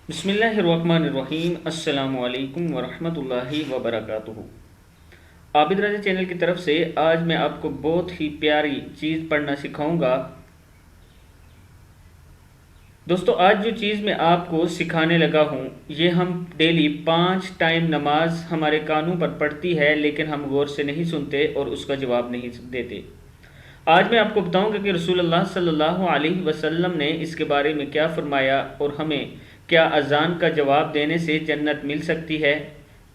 بسم اللہ الرحمن الرحیم۔ السلام علیکم ورحمۃ اللہ وبرکاتہ۔ عابد رضا چینل کی طرف سے آج میں آپ کو بہت ہی پیاری چیز پڑھنا سکھاؤں گا۔ دوستو، آج جو چیز میں آپ کو سکھانے لگا ہوں یہ ہم ڈیلی 5 ٹائم نماز ہمارے کانوں پر پڑتی ہے، لیکن ہم غور سے نہیں سنتے اور اس کا جواب نہیں دیتے۔ آج میں آپ کو بتاؤں گا کہ رسول اللہ صلی اللہ علیہ وسلم نے اس کے بارے میں کیا فرمایا اور ہمیں کیا اذان کا جواب دینے سے جنت مل سکتی ہے۔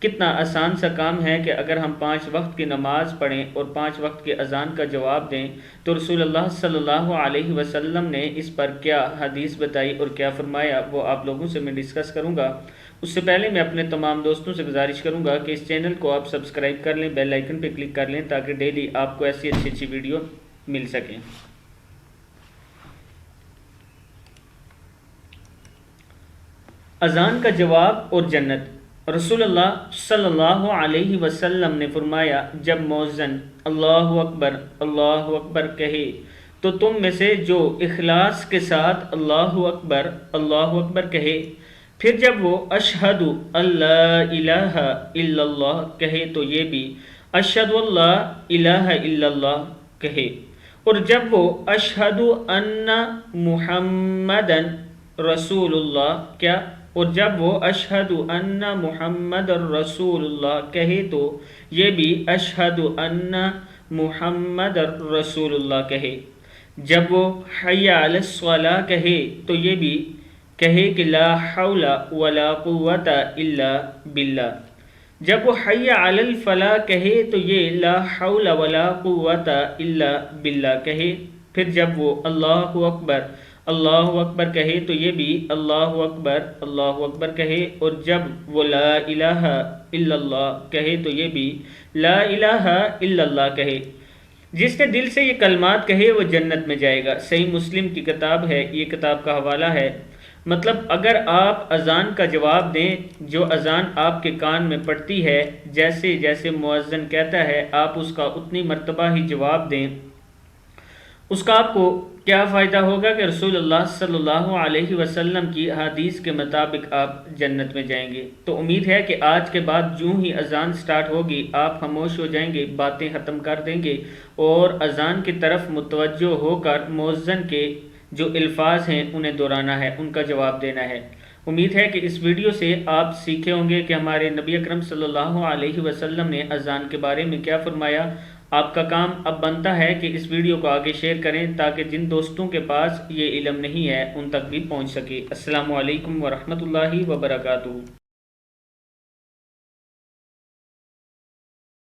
کتنا آسان سا کام ہے کہ اگر ہم 5 وقت کی نماز پڑھیں اور 5 وقت کی اذان کا جواب دیں تو رسول اللہ صلی اللہ علیہ وسلم نے اس پر کیا حدیث بتائی اور کیا فرمایا، وہ آپ لوگوں سے میں ڈسکس کروں گا۔ اس سے پہلے میں اپنے تمام دوستوں سے گزارش کروں گا کہ اس چینل کو آپ سبسکرائب کر لیں، بیل آئیکن پہ کلک کر لیں تاکہ ڈیلی آپ کو ایسی اچھی ویڈیو مل سکیں۔ اذان کا جواب اور جنت۔ رسول اللہ صلی اللہ علیہ وسلم نے فرمایا، جب مؤذن اللہ اکبر کہے تو تم میں سے جو اخلاص کے ساتھ اللہ اکبر کہے، پھر جب وہ اشہد اللہ الہ الا اللہ کہے تو یہ بھی اشہد اللہ الہ الا اللہ کہے، اور جب وہ اشہد ان محمدن رسول اللہ کیا اور جب وہ اشہد ان محمد رسول اللہ کہے تو یہ بھی اشہد ان محمد رسول اللہ کہے، جب وہ حی علی الصلاۃ کہے تو یہ بھی کہے کہ لا حول ولا قوت الا باللہ، جب وہ حی علی الفلاح کہے تو یہ لا حول ولا قوت الا باللہ کہے، پھر جب وہ اللہ اکبر کہے تو یہ بھی اللہ اکبر کہے، اور جب وہ لا الہ الا اللہ کہے تو یہ بھی لا الہ الا اللہ کہے۔ جس نے دل سے یہ کلمات کہے وہ جنت میں جائے گا۔ صحیح مسلم کی کتاب ہے، یہ کتاب کا حوالہ ہے۔ مطلب اگر آپ اذان کا جواب دیں، جو اذان آپ کے کان میں پڑتی ہے، جیسے جیسے مؤذن کہتا ہے آپ اس کا اتنی مرتبہ ہی جواب دیں، اس کا آپ کو کیا فائدہ ہوگا کہ رسول اللہ صلی اللہ علیہ وسلم کی حدیث کے مطابق آپ جنت میں جائیں گے۔ تو امید ہے کہ آج کے بعد جو ہی اذان سٹارٹ ہوگی آپ خاموش ہو جائیں گے، باتیں ختم کر دیں گے اور اذان کی طرف متوجہ ہو کر مؤذن کے جو الفاظ ہیں انہیں دہرانا ہے، ان کا جواب دینا ہے۔ امید ہے کہ اس ویڈیو سے آپ سیکھے ہوں گے کہ ہمارے نبی اکرم صلی اللہ علیہ وسلم نے اذان کے بارے میں کیا فرمایا۔ آپ کا کام اب بنتا ہے کہ اس ویڈیو کو آگے شیئر کریں تاکہ جن دوستوں کے پاس یہ علم نہیں ہے ان تک بھی پہنچ سکے۔ السلام علیکم ورحمۃ اللہ وبرکاتہ۔